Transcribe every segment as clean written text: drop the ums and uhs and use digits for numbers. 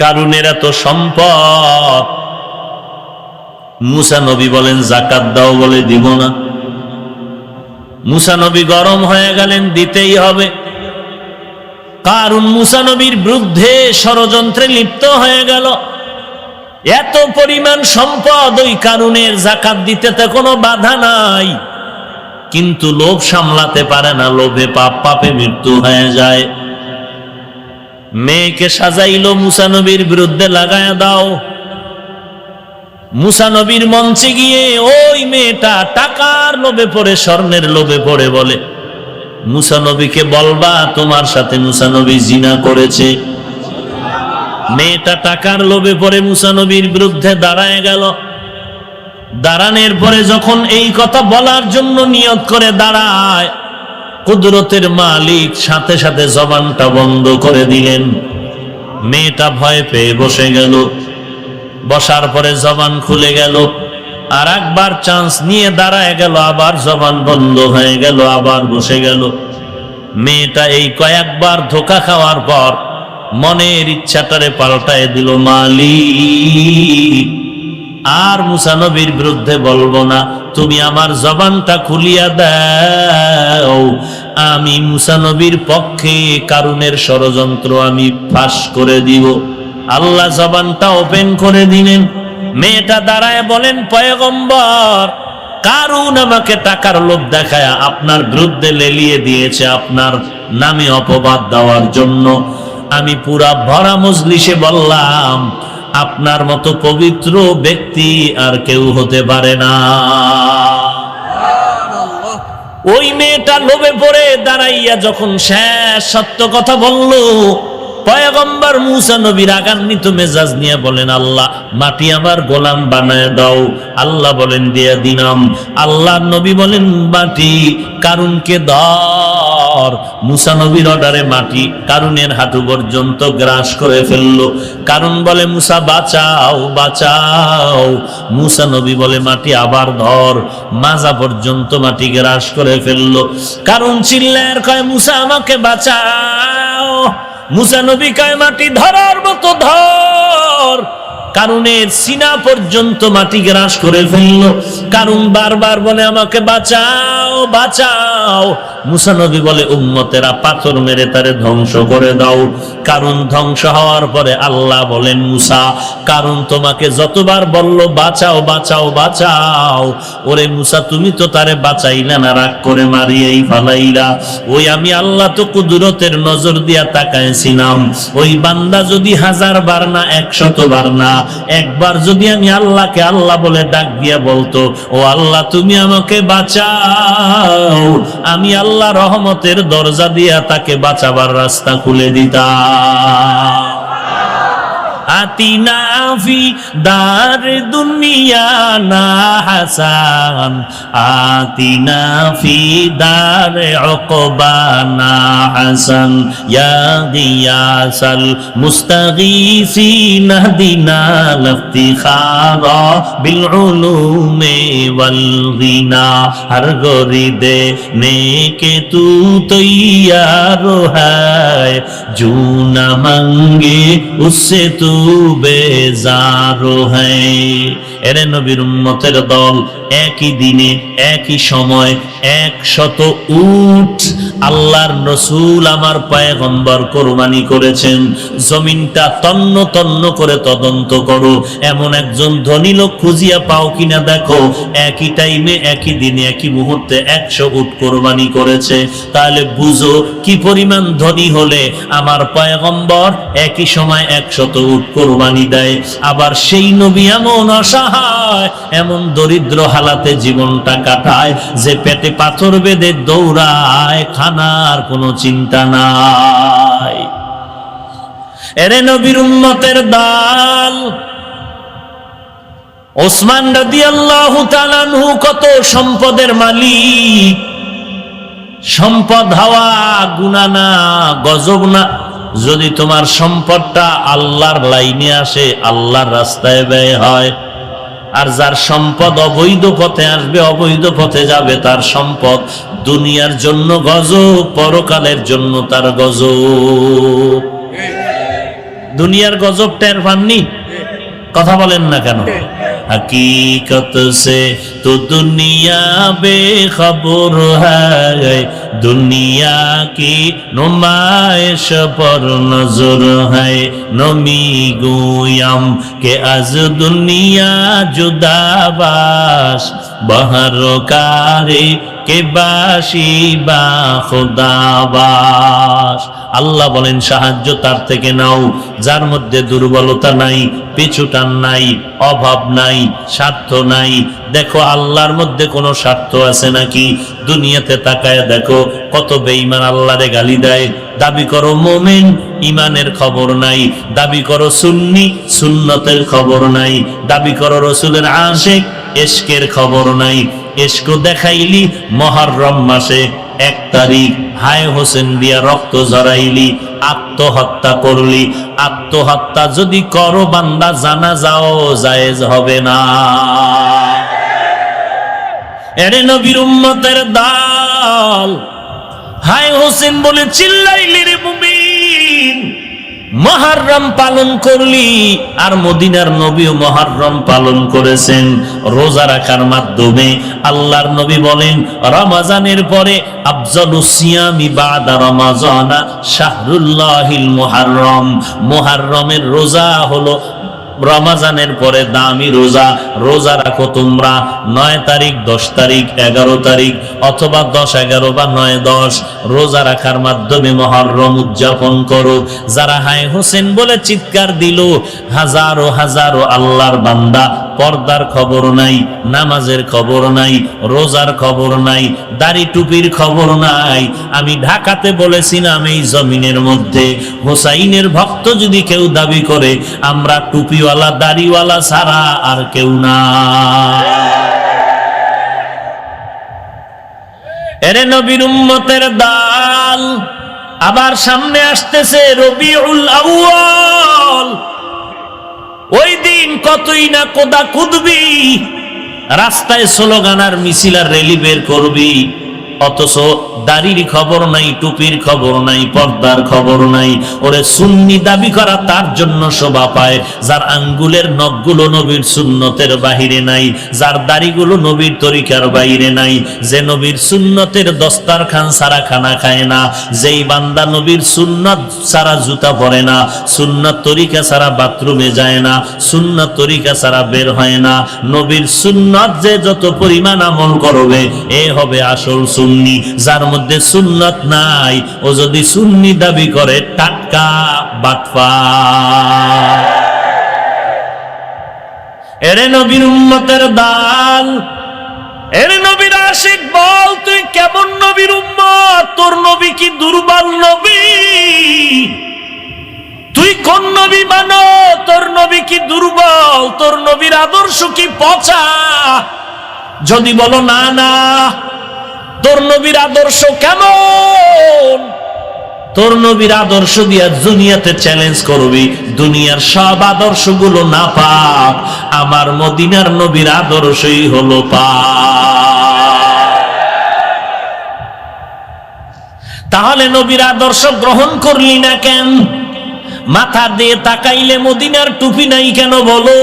কারুনের এত সম্পদ, মুসা নবী বলেন যাকাত দাও, বলে দিব না। মুসা নবী গরম হয়ে গেলেন, দিতেই হবে। কারুন মুসা নবীর বিরুদ্ধে ষড়যন্ত্রে লিপ্ত হয়ে গেল। এত পরিমাণ সম্পদ, ওই কারুনের যাকাত দিতে তো কোনো বাধা নাই, কিন্তু লোভ সামলাতে পারে না, লোভে পাপ, পাপে মৃত্যু হয়ে যায়। মেয়েকে সাজাইলো, মুসা নবীর বিরুদ্ধে লাগায়া দাও। মুসা নবীর মঞ্চে গিয়ে ওই মেয়েটা টাকার লোভে পড়ে, স্বর্ণের লোভে পড়ে বলে, মুসা নবীকে বলবা তোমার সাথে মুসা নবী জিনা করেছে। মেয়েটা টাকার লোভে পড়ে মুসা নবীর বিরুদ্ধে দাঁড়ায় গেল। দাঁড়ানোর পরে যখন এই কথা বলার জন্য নিয়ত করে দাঁড়ায়, কুদরতের মালিক সাথে সাথে জবানটা বন্ধ করে দিলেন। মেয়েটা ভয় পেয়ে বসে গেল। বসার পরে জবান খুলে গেল। আর একবার চান্স নিয়ে দাঁড়ায় গেল, আবার জবান বন্ধ হয়ে গেল, আবার বসে গেল। মেয়েটা এই কয়েকবার ধোঁকা খাওয়ার পর মনের ইচ্ছাটারে পাল্টায় দিল, মালিক আর মুসা নবীর বিরুদ্ধে বলবো না, তুমি আমার জবানটা খুলিয়া দাও, আমি মুসা নবীর পক্ষে কারুনের ষড়যন্ত্র আমি ফাঁস করে দিব। আল্লাহ জবানটা ওপেন করে দিলেন। মেয়েটা দাঁড়ায় বলেন, পয়গম্বর, কারুন আমাকে টাকার লোভ দেখায় আপনার বিরুদ্ধে লেলিয়ে দিয়েছে, আপনার নামে অপবাদ দেওয়ার জন্য। আমি পুরা ভরা মজলিসে বললাম, আপনার মতো পবিত্র ব্যক্তি আর কেউ হতে পারে না। ওই মেয়েটা লোভে পড়ে দাঁড়াইয়া যখন শেষ সত্য কথা বলল, পয়গম্বর মুসা নবী রাগান্বিত মেজাজ নিয়ে বলেন, আল্লাহ মাটি আমার গোলাম বানায় দাও। আল্লাহ বলেন, দিয়ে দিলাম। আল্লাহ নবী বলেন, মাটি কারুনকে ধর। মুসা নবীর অর্ডারে মাটি কারুনের হাঁটু পর্যন্ত গ্রাস করে ফেললো। কারুন বলে, মুসা বাঁচাও, বাঁচাও। মুসা নবী বলে, মাটি আবার ধর। মাজা পর্যন্ত মাটি গ্রাস করে ফেললো। কারুন চিল্লায় কয়, মুসা আমাকে বাঁচাও। মুসা নবী কয়, মাটি ধরার মতো ধর। কারুনের সিনা পর্যন্ত মাটি গ্রাস করে ফেলল। কারুন বারবার বলে, আমাকে বাঁচাও, বাঁচাও। মুসা নবী বলে, উম্মতেরা পাথর মেরে তারে ধ্বংস করে দাও। কারুন ধ্বংস হওয়ার পরে আল্লাহ বলেন, মুসা, কারুন তোমাকে যতবার বলল বাঁচাও, বাঁচাও, বাঁচাও, ওরে মুসা তুমি তো তারে বাঁচাইলা না, রাগ করে মারিয়েই ফালাইলা। ওই আমি আল্লাহ তো কুদরতের নজর দিয়া তাকাইছিলাম, ওই বান্দা যদি 1000 বার না 100 বার না, একবার যদি আমি আল্লাহকে আল্লাহ বলে ডাক দিয়া বলতো, ও আল্লাহ তুমি আমাকে বাঁচাও, আমি আল্লাহ রহমতের দরজা দিয়া তাকে বাঁচাবার রাস্তা খুলে দিতাম। আতিনা ফি দার দুনিয়া না হাসান, আতিনা ফি দার উকবা না হাসান, ইয়া গিয়াসাল মুস্তাগীসিন দিনা লফতিখারা বিল উলুমে ওয়াল গিনা, হর গরিদে নেকে তু তৈয়ার হ্যায়, জু না মাঙ্গে উসসে তু বেজারো হ্যায়। এরে নবীর উম্মতের দল, একই দিনে একই সময় 100 উট আল্লাহর রসূল আমার পয়গম্বর কোরবানি করেছেন। জমিনটা তন্ন তন্ন করে তদন্ত করো, এমন একজন ধনী লোক খুঁজিয়া পাও কিনা দেখো, একই টাইমে একই দিনে একই মুহূর্তে 100 উট কোরবানি করেছে। তাহলে বুঝো কি পরিমাণ ধনী হলে আমার পয়গম্বর একই সময় 100 উট কোরবানি দেয়। আবার সেই নবী এমন অসহায়, এমন দরিদ্র হালাতে জীবনটা কাটায় যে পেটে পাথর বেঁধে দৌড়ায়, খানার কোনো চিন্তা নাই। এরে নবীর উম্মতের দল, ওসমান রাদিয়াল্লাহু তাআলা আনহু কত সম্পদের মালিক। সম্পদ হওয়া গুনাহ না, গজব না, যদি তোমার সম্পদটা আল্লাহর লাইনে আসে, আল্লাহর রাস্তায় ব্যয় হয়। আর যার সম্পদ অবৈধ পথে আসবে, অবৈধ পথে যাবে, তার সম্পদ দুনিয়ার জন্য গজব, পরকালের জন্য তার গজব। দুনিয়ার গজব টের পাননি? কথা বলেন না কেন? हकीकत से तो दुनिया बेखबर है, दुनिया की नुमाइश पर नजर है। नमी गुयम के आज दुनिया जुदाबाश बहर कारे के बाशी बा खुदाबाश। আল্লাহ বলেন সাহায্য তার থেকে নাও যার মধ্যে দুর্বলতা নাই, পিছুটান নাই, অভাব নাই, স্বার্থ নাই। দেখো আল্লাহর মধ্যে কোনো স্বার্থ আছে নাকি? দুনিয়াতে তাকায় দেখো কত বেঈমান আল্লাহরে গালি দেয়। দাবি করো মুমিন, ইমানের খবর নাই। দাবি করো সুন্নি, সুন্নতের খবর নাই। দাবি করো রাসূলের আশিক, ইশকের খবর নাই। ইশক দেখাইলি মুহররম মাসে 1 তারিখ হায় হোসেন দিয়া রক্ত ঝরাইলি, আত্মহত্যা করলি। আত্মহত্যা যদি করো বান্দা জানাজাও জায়েজ হবে না। এরে নবীর উম্মতের দল, হায় হোসেন বলে চিল্লাইলি রে মুমিন। মুহররম পালন করলি, আর মদিনার নবীও মুহররম পালন করেছেন রোজা রাখার মাধ্যমে। আল্লাহর নবী বলেন রমজানের পরে আফজালুস সিয়ামি বাদা রমাজানা শাহরুল্লাহিল মুহররম। মুহররমের রোজা হলো রমজানের পরে দামি রোজা। রোজা রাখো তোমরা 9 তারিখ, 10 তারিখ, 11 তারিখ, অথবা 10, 11 বা 9, 10 রোজা রাখার মাধ্যমে মুহররম উদযাপন করো। যারা হায় হোসেন বলে চিৎকার দিল, হাজারো হাজারো আল্লাহর বান্দা পর্দার খবর নাই, নামাজের খবর নাই, রোজার খবর নাই, দাড়ি টুপির খবর নাই। আমি ঢাকাতে বলেছিলাম এই জমিনের মধ্যে হোসাইনের ভক্ত যদি কেউ দাবি করে আমরা টুপিওয়ালা দাড়িওয়ালা ছাড়া আর কেউ না। এরে নবীর উম্মতের দল, আবার সামনে আসতেছে রবিউল আউয়াল। ওই দিন কতই না কোদা কুদবি, রাস্তায় স্লোগান আর মিছিল আর র্যালি বের করবি, অথচ দাড়ির খবর নাই, টুপির খবর নাই, পর্দার খবর নাই। ওরে সুন্নি দাবি করা তার জন্য শোভা পায় যার আঙ্গুলের নখগুলো নবীর সুন্নতের বাহিরে নাই, যার দাড়িগুলো নবীর তরিকার বাইরে নাই, যে নবীর সুন্নতের দস্তারখান ছাড়া খানা খায় না, যেই বান্দা নবীর সুন্নত ছাড়া জুতা পরে না, সুন্নত তরিকা ছাড়া বাথরুমে যায় না, সুন্নত তরিকা ছাড়া বের হয় না। নবীর সুন্নত যে যত পরিমাণ আমল করবে এ হবে আসল সুন্নি। যার মধ্যে সুন্নত নাই ও যদি সুন্নি দাবি করে টাটকা বাটপার। এরে নবীর উম্মতের দল, এরে নবীর আশিক, বল তুই কেমন নবীর উম্মত? তোর নবী কি দুর্বল নবী? তুই কোন নবী মানো? তোর নবী কি দুর্বল? তোর নবীর আদর্শ কি পচা? যদি বলো না না, তোর নবীর আদর্শ কেমন? তোর নবীর আদর্শ দিয়া দুনিয়াতে চ্যালেঞ্জ করবি, দুনিয়ার সব আদর্শগুলো না পাক, আমার মদিনার নবীর আদর্শই হলো পাক। তাহলে নবীর আদর্শ গ্রহণ করলি না কেন? মাথা দিয়ে তাকাইলে মদিনার টুপি নাই কেন বলো?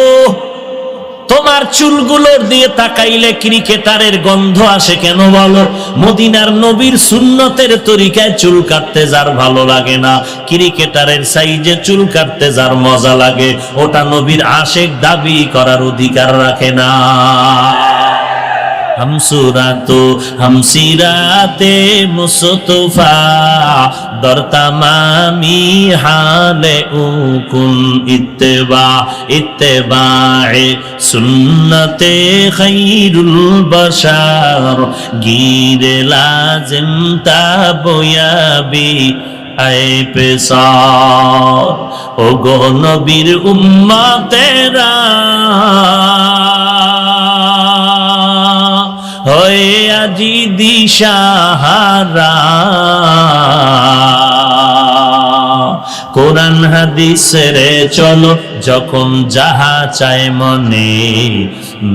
তোমার চুলগুলোর দিয়ে তাকাইলে ক্রিকেটারের গন্ধ আসে কেন বলো? মদিনার নবীর সুন্নতের তরিকায় চুল কাটতে যার ভালো লাগে না, ক্রিকেটারের সাইজে চুল কাটতে যার মজা লাগে, ওটা নবীর আশিক দাবি করার অধিকার রাখে না। हम सूरतो हम सीराते मुस्तफा दर तमामी हाले उकुन इत्तेबा इत्तेबाए सुन्नते खैरुल बशार गिरे लाजिम ताबयाबी आए पेशार। ओ गो नबीर उम्मतेरा হয়ে আজি দিশাহারা, কোরআন হাদিসের চলো যখন যাহা চায় মনে,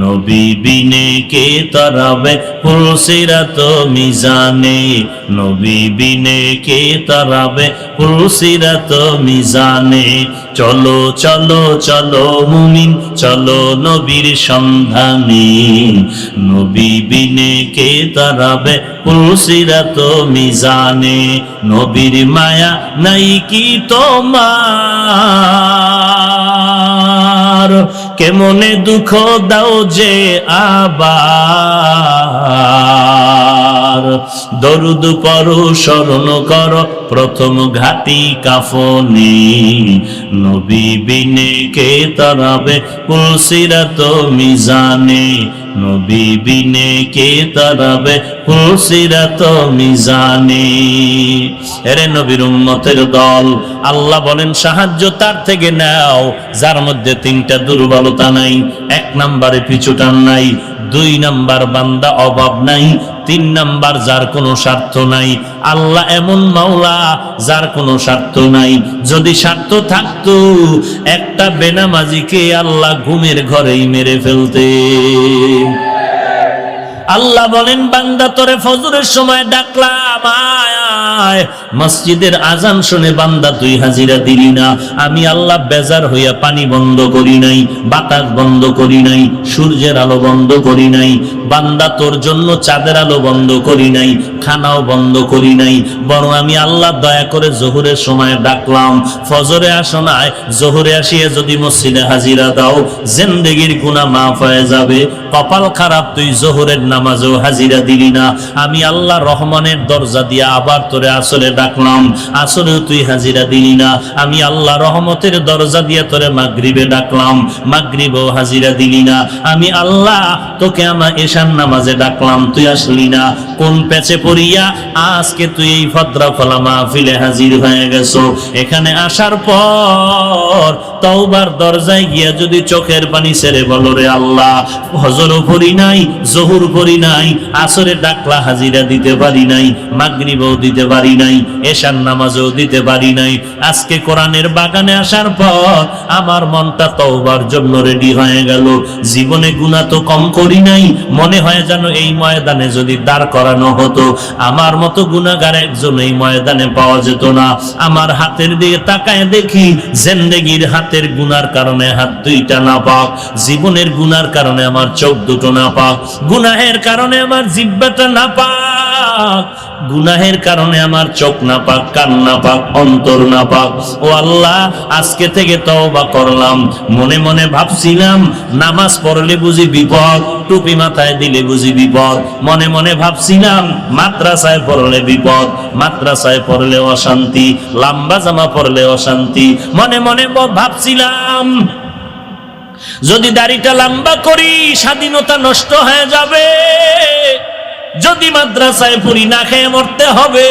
নবী বিনে কে তরাবে পুলসিরাত মিজানে, নবী বিনে কে তরাবে পুলসিরাত মিজানে। চলো চলো চলো মুমিন চলো নবীর সন্ধানে, নবী বিনে কে তরাবে পুলসিরাত মিজানে। নবীর মায়া নাই কি তোমার, কেমনে দুঃখ দাও যে আবার। দরুদ পড়ো স্মরণ করো প্রথম ঘাটি কাফনে, নবী বিনে কে তরাবে পুলসিরাত মিজানে, নবী বিনে কে তরাবে পুলসিরাত মিজানে। এরে নবীর উম্মতের দল, আল্লাহ বলেন সাহায্য তার থেকে নাও যার মধ্যে তিনটা দুর্বলতা নাই। এক নম্বরে পিছুটান নাই, দুই নাম্বার বান্দা অভাব নাই, তিন নাম্বার যার কোনো স্বার্থ নাই। আল্লাহ এমন মাওলা যার কোনো স্বার্থ নাই। যদি স্বার্থ থাকতো একটা বেনামাজিকে আল্লাহ ঘুমের ঘরেই মেরে ফেলতেন। আল্লাহ বলেন বান্দা তোরে ফজরের সময় ডাকলাম আয়, মসজিদের আজান শুনে বান্দা তুই হাজিরা দিলি না। আমি আল্লাহ বেজার হইয়া পানি বন্ধ করি নাই, বাতাস বন্ধ করি নাই, সূর্যের আলো বন্ধ করি নাই, বান্দা তোর জন্য চাঁদের আলো বন্ধ করি নাই, খানাও বন্ধ করি নাই। বরং আমি আল্লাহ দয়া করে জোহরের সময় ডাকলাম, ফজরে আসো নাই, জোহরে আসিয়া যদি মসজিদে হাজিরা দাও জিন্দেগির গুনাহ মাফ হয়ে যাবে। কপাল খারাপ তুই জোহরের নামাজেও হাজিরা দিলি না। আমি আল্লাহ রহমানের দরজা দিয়ে আবার তোরে আসরে ডাকলাম, আসরেও তুই হাজিরা দিলি না। আমি আল্লাহ রহমতের দরজা দিয়ে তোরে মাগরিবে ডাকলাম, মাগরিবেও হাজিরা দিলি না। আমি আল্লাহ তোকে আমার এশার নামাজে ডাকলাম, তুই আসলি না। কোন পেছে পড়িয়া আজকে তুই এই ফদরা ফলা মাহফিলে হাজির হয়ে গেছো? এখানে আসার পর তওবার দরজায় গিয়া যদি চোখের পানি ছেড়ে বলো রে আল্লাহ ফজরও পড়ি নাই, জোহর পড়ি নাই, আসরে ডাকলা হাজিরা দিতে পারি নাই, মাগরিবও দিতে পারি নাই, এশার নামাজও দিতে পারি নাই। আজকে কোরআনের বাগানে আসার পর আমার মনটা তওবার জন্য রেডি হয়ে গেল। জীবনে গুনাহ তো কম করি নাই, মনে হয় যেন এই ময়দানে যদি দাঁড় করানো হতো আমার মতো গুনাহগার একজন এই ময়দানে পাওয়া যেত না। আমার হাতের দিকে তাকায় দেখি জিন্দেগির হাতের গুনার কারণে হাত দুইটা নাপাক, জীবনের গুনার কারণে আমার চোখ দুটো নাপাক, গুনাহের কারণে আমার জিহ্বাটা নাপাক, গুনাহের কারণে আমার চোখ নাপাক, কান নাপাক, অন্তর নাপাক। ও আল্লাহ আজকে থেকে তওবা করলাম। মনে মনে ভাবছিলাম নামাজ পড়লে বুঝি বিপদ, টুপি মাথায় দিলে বুঝি বিপদ। মনে মনে ভাবছিলাম মাদ্রাসায় পড়লে বিপদ, মাদ্রাসায় পড়লে অশান্তি, লম্বা জামা পড়লে অশান্তি। মনে মনে ভাবছিলাম যদি দাড়িটা লম্বা করি স্বাধীনতা নষ্ট হয়ে যাবে, যদি মাদ্রাসায় পড়ি না খেয়ে মরতে হবে।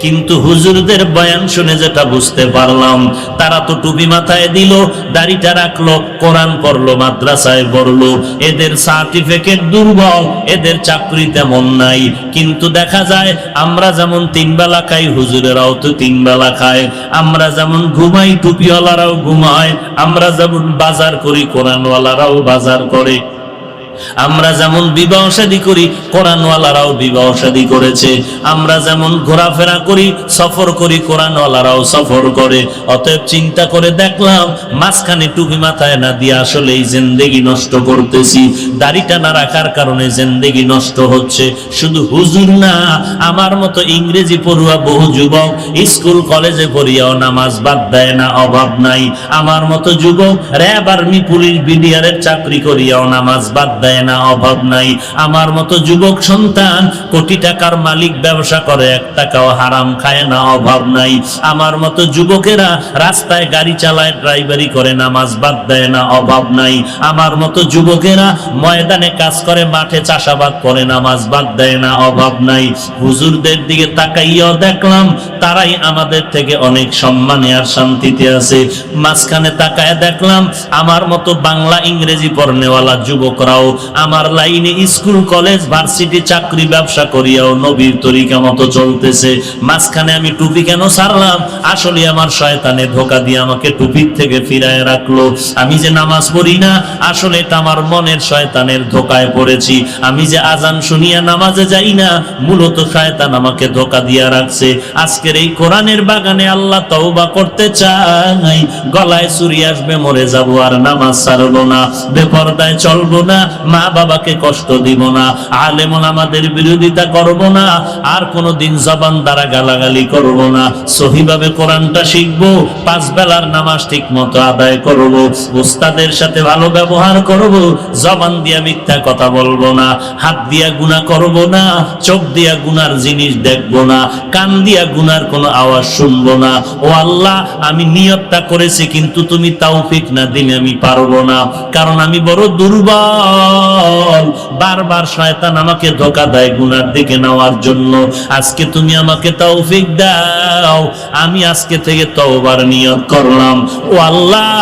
কিন্তু হুজুরদের বয়ান শুনে যেটা বুঝতে পারলাম, তারা তো টুপি মাথায় দিল, দাড়িটা রাখলো, কোরআন পড়লো, মাদ্রাসায় পড়লো, এদের সার্টিফিকেট দুর্বল, এদের চাকরি তেমন নাই। কিন্তু দেখা যায় আমরা যেমন 3 বেলা খাই হুজুরেরাও তো 3 বেলা খায়, আমরা যেমন ঘুমাই টুপিওয়ালারাও ঘুমায়, আমরা যেমন বাজার করি কোরআনওয়ালারাও বাজার করে, আমরা যেমন বিবাহ শাদী করি কোরআনওয়ালারাও বিবাহ শাদী করেছে, আমরা যেমন ঘোরাফেরা করি সফর করি কোরআনওয়ালারাও সফর করে। অতএব চিন্তা করে দেখলাম মাঝখানে টুপি মাথায় না দিয়ে আসলে এই জিন্দেগি নষ্ট করতেছি। দাড়িটা না রাখার কারণে জিন্দেগি নষ্ট হচ্ছে। শুধু হুজুর না, আমার মতো ইংরেজি পড়ুয়া বহু যুবক স্কুল কলেজে পড়িয়াও নামাজ বাদ দেয় না, অভাব নাই। আমার মতো যুবক র্যাব আর্মি পুলিশ বিডিআরের চাকরি করিয়াও নামাজ বাদ দেয় না, অভাব নাই। আমার মতো যুবক সন্তান কোটি টাকার মালিক, ব্যবসা করে 1 টাকাও হারাম খায় না, অভাব নাই। আমার মতো যুবকেরা রাস্তায় গাড়ি চালায়, ড্রাইভারি করে, নামাজ বাদ দেয় না, অভাব নাই। আমার মতো যুবকেরা ময়দানে কাজ করে, মাঠে চাষাবাদ করে, নামাজ বাদ দেয় না, অভাব নাই। হুজুরদের দিকে তাকাইয়াও দেখলাম তারাই আমাদের থেকে অনেক সম্মানে আর শান্তিতে আছে। মাঝখানে তাকায় দেখলাম আমার মতো বাংলা ইংরেজি পড়নেওয়ালা যুবকরাও আমার লাইনে স্কুল কলেজ ভার্সিটি চাকরি ব্যবসা করিয়াও নবীর তরিকা মতো চলতেছে, মাঝখানে আমি টুপি কেন ছাড়লাম? আসলে আমার শয়তানে ধোকা দিয়ে আমাকে টুপির থেকে ফিরায় রাখলো। আমি যে নামাজ পড়ি না, আসলে এটা আমার মনের শয়তানের ধোকায় পড়েছি। আমি যে আজান শুনিয়া নামাজে যাই না, মূলত শয়তান আমাকে ধোকা দিয়া রাখছে। আজকের এই কোরআনের বাগানে আল্লাহ তওবা করতে চাই, গলায় চুরি আসবে মরে যাব, আর নামাজ ছাড়বো না, বেপরদায় চলবো না, মা বাবাকে কষ্ট দিব না, আলেম ওলামাদের বিরোধিতা করব না, আর কোনোদিন জবান দ্বারা গালাগালি করব না, সহিভাবে কোরআনটা শিখবো, 5 বেলার নামাজ ঠিক মতো আদায় করব, উস্তাদের সাথে ভালো ব্যবহার করব, জবান দিয়া মিথ্যা কথা বলবো না, হাত দিয়া গুনাহ করব না, চোখ দিয়া গুনার জিনিস দেখবো না, কান দিয়া গুনার কোনো আওয়াজ শুনবো না। ও আল্লাহ, আমি নিয়তটা করেছি, কিন্তু তুমি তৌফিক না দিলে আমি পারবো না, কারণ আমি বড় দুর্বল। বারবার শয়তান আমাকে ধোঁকা দেয় গুনার দিকে নেওয়ার জন্য। আজকে তুমি আমাকে তৌফিক দাও, আমি আজকে থেকে তওবার নিয়ত করলাম। ও আল্লাহ,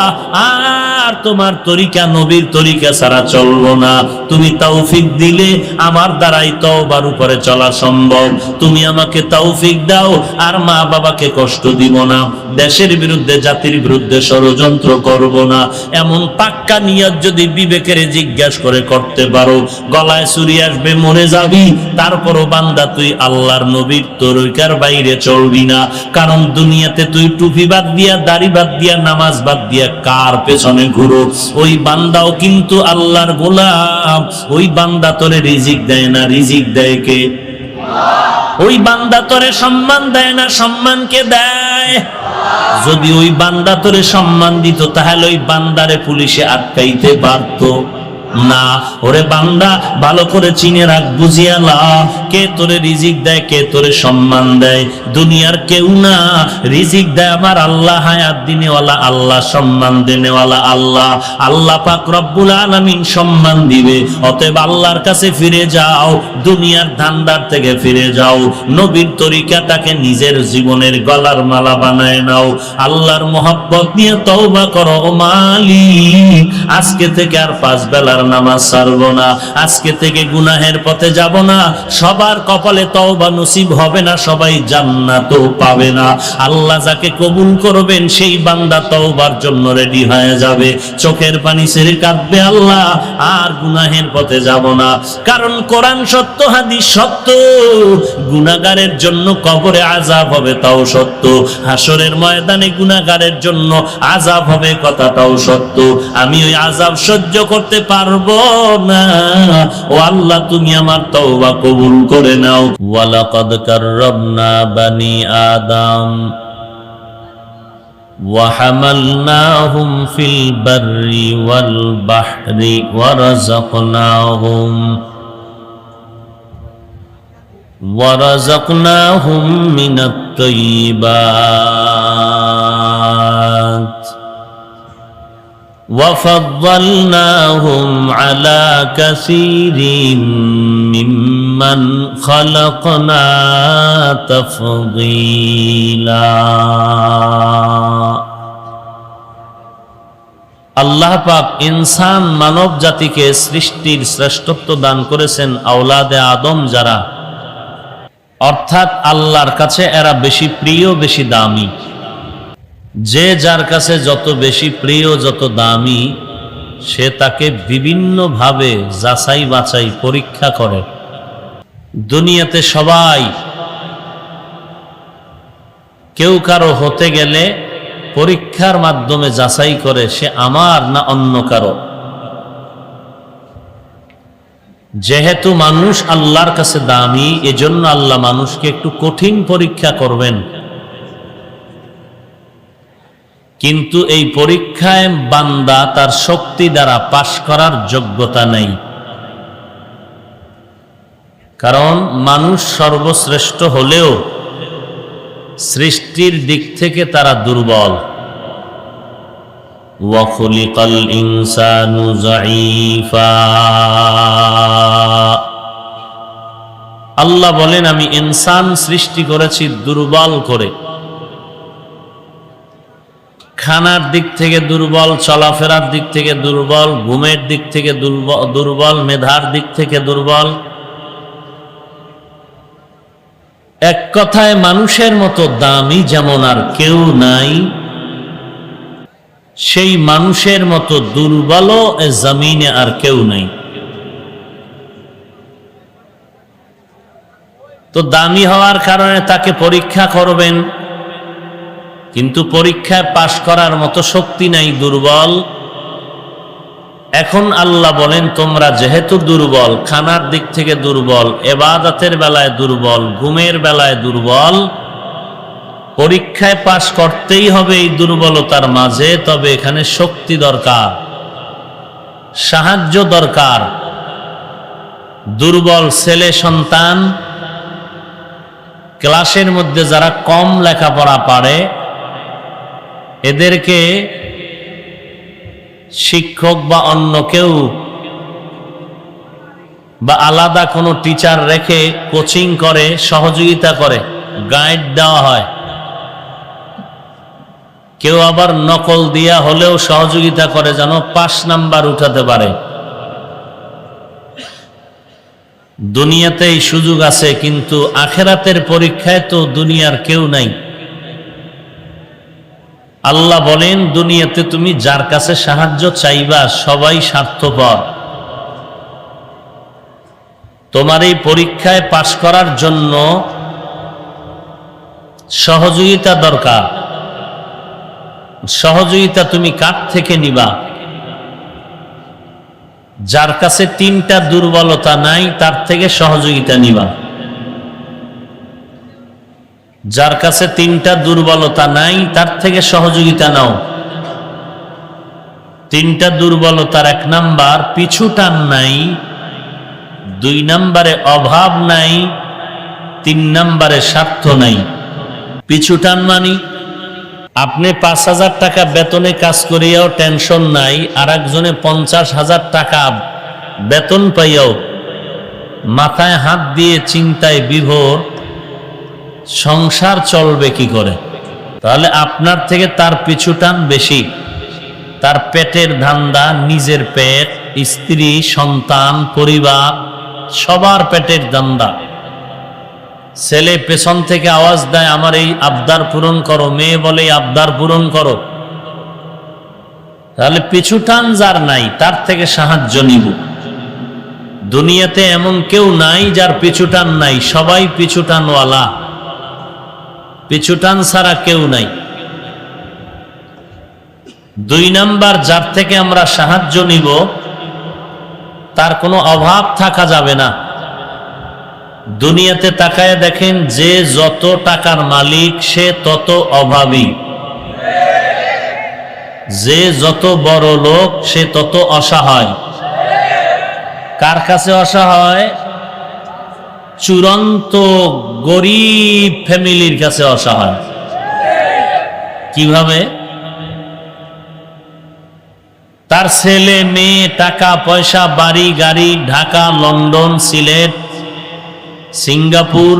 আর তোমার তরিকা নবীর তরিকা ছাড়া চলবো না। তুমি তৌফিক দিলে আমার দ্বারাই তওবার উপরে চলা সম্ভব। তুমি আমাকে তৌফিক দাও, আর মা বাবাকে কষ্ট দিব না, দেশের বিরুদ্ধে জাতির বিরুদ্ধে ষড়যন্ত্র করব না। এমন পাক্কা নিয়ত যদি বিবেকের জিজ্ঞাসা করে করতে পারো, গলায় চুরি আসবে মরে যাবি, তারপরও বান্দা তুই আল্লাহর নবীর তরিকার বাইরে চলবি না। কারণ দুনিয়াতে তুই টুপি বাদ দিয়া, দাড়ি বাদ দিয়া, নামাজ বাদ দিয়া কার পেছনে ঘুরো, ওই বান্দাও কিন্তু আল্লাহর গোলাম। ওই বান্দা তোরে রিজিক দেয় না, রিজিক দেয় কে? ওই বান্দা তোরে সম্মান দেয় না, সম্মান কে দেয়? যদি ওই বান্দা তোরে সম্মান দিত, তাহলে ওই বান্দারে পুলিশে আটকাইতে পারতো না। ওরে বান্দা, ভালো করে চিনে রাখ, বুঝিয়া লা, কে তোরে রিজিক দেয়, কে তোরে সম্মান দেয়? দুনিয়ার কেউ না, রিজিক দেয় আমার আল্লাহ, হায়াত দিনেওয়ালা আল্লাহ, সম্মান দেনেওয়ালা আল্লাহ। আল্লাহ পাক রব্বুল আলামিন সম্মান দিবে। অতএব আল্লাহর কাছে ফিরে যাও, দুনিয়ার ধান্দার থেকে ফিরে যাও, নবীর তরিকাটাকে নিজের জীবনের গলার মালা বানায় নাও, আল্লাহর মহব্বত নিয়ে তওবা করো। ও মালিক, আজকে থেকে আর 5 বেলার নামাজ ছাড়বো না, আজকে থেকে গুনাহের পথে যাব না। সবার কপালে তওবা নসিব হবে না, সবাই জান্নাতও পাবে না। আল্লাহ যাকে কবুল করবেন সেই বান্দা তওবার জন্য রেডি হয়ে যাবে, চোখের পানি ছেড়ে কাঁদবে, আল্লাহ আর গুনাহের পথে যাব না। কারণ কোরআন সত্য, হাদিস সত্য। গুনাহগারের জন্য কবরে আযাব হবে, তাও সত্য। হাসরের ময়দানে গুনাহগারের জন্য আযাব হবে, কথাটাও সত্য। আমি ওই আযাব সহ্য করতে পারবো না। ও আল্লাহ, তুমি আমার তওবা কবুল করে নাও। ওয়ালাকাদ কাররামনা বানি আদম ওয়া হামালনাহুম ফিল বাররি ওয়াল বাহরি ওয়া রাযাকনাহুম মিনাত তাইয়্যিবাত وفضلناهم على كثير ممن خلقنا تفضيلا। আল্লাহ পাক ইনসান মানব জাতিকে সৃষ্টির শ্রেষ্ঠত্ব দান করেছেন আওলাদে আদম যারা, অর্থাৎ আল্লাহর কাছে এরা বেশি প্রিয়, বেশি দামি। যে যার কাছে যত বেশি প্রিয়, যত দামি, সে তাকে বিভিন্নভাবে যাচাই বাছাই পরীক্ষা করে। দুনিয়াতে সবাই কেউ কারো হতে গেলে পরীক্ষার মাধ্যমে যাচাই করে সে আমার না অন্য কারো। যেহেতু মানুষ আল্লাহর কাছে দামি, এজন্য আল্লাহ মানুষকে একটু কঠিন পরীক্ষা করবেন। কিন্তু এই পরীক্ষায় বান্দা তার শক্তি দ্বারা পাশ করার যোগ্যতা নেই, কারণ মানুষ সর্বশ্রেষ্ঠ হলেও সৃষ্টির দিক থেকে তারা দুর্বল। ওয়া খুলিকাল ইনসানু যায়ীফা। আল্লাহ বলেন, আমি ইনসান সৃষ্টি করেছি দুর্বল করে। খানার দিক থেকে দুর্বল, চলাফেরার দিক থেকে দুর্বল, ঘুমের দিক থেকে দুর্বল, মেধার দিক থেকে দুর্বল। এক কথায় মানুষের মতো দামি যেমন আর কেউ নাই, সেই মানুষের মতো দুর্বলও এ জমিনে আর কেউ নাই। তো দামি হওয়ার কারণে তাকে পরীক্ষা করবেন, কিন্তু পরীক্ষায় পাশ করার মতো শক্তি নাই, দুর্বল। এখন আল্লাহ বলেন, তোমরা যেহেতু দুর্বল, খানার দিক থেকে দুর্বল, ইবাদতের বেলায় দুর্বল, ঘুমের বেলায় দুর্বল, পরীক্ষায় পাশ করতেই হবে এই দুর্বলতার মাঝে। তবে এখানে শক্তি দরকার, সাহায্য দরকার। দুর্বল ছেলে সন্তান, ক্লাসের মধ্যে যারা কম লেখাপড়া পারে, এদেরকে শিক্ষক বা অন্য কেউ বা আলাদা কোনো টিচার রেখে কোচিং করে, সহযোগিতা করে, গাইড দেওয়া হয়। কেউ আবার নকল দিয়া হলেও সহযোগিতা করে যেন 5 নাম্বার উঠাতে পারে। দুনিয়াতেই সুযোগ আছে, কিন্তু আখেরাতের পরীক্ষায় তো দুনিয়ার কেউ নাই। আল্লাহ বলেন, দুনিয়াতে তুমি যার কাছে সাহায্য চাইবা সবাই স্বার্থপর। তোমার এই পরীক্ষায় পাশ করার জন্য সহযোগিতা দরকার। সহযোগিতা তুমি কার থেকে নিবা? যার কাছে 3টা দুর্বলতা নাই তার থেকে সহযোগিতা নিবা। যার কাছে 3টা দুর্বলতা নাই তার থেকে সহযোগিতা নাও। 3টা দুর্বলতার 1 নাম্বার পিছু টান নাই, 2 নাম্বারে অভাব নাই, 3 নাম্বারে স্বার্থ নাই। পিছু টান মানি আপনি 5,000 টাকা বেতনে কাজ করিয়াও টেনশন নাই, আর একজনে 50,000 টাকা বেতন পাইয়াও মাথায় হাত দিয়ে চিন্তায় বিভোর, সংসার চলবে কি করে? তাহলে আপনার থেকে তার পিছু টান বেশি। তার পেটের ধান্দা, নিজের পেট, স্ত্রী, সন্তান, পরিবার, সবার পেটের ধান্দা। ছেলে পেছন থেকে আওয়াজ দেয়, আমার এই আবদার পূরণ করো, মেয়ে বলে আবদার পূরণ করো। তাহলে পিছু টান যার নাই তার থেকে সাহায্য নিব। দুনিয়াতে এমন কেউ নাই যার পিছু টান নাই, সবাই পিছু টানওয়ালা। পিছু টান ছাড়া কেউ নাই। 2 নাম্বার, যার থেকে আমরা সাহায্য নিব তার কোনো অভাব থাকা যাবে না। দুনিয়াতে তাকায় দেখেন, যে যত টাকার মালিক সে তত অভাবী, যে যত বড় লোক সে তত অসহায়। কার কাছে অসহায়? চূড়ান্ত গরিব ফ্যামিলির কাছে অসহায়। কিভাবে? তার ছেলে মেয়ে, টাকা পয়সা, বাড়ি গাড়ি, Dhaka, London, Sylhet, Singapore,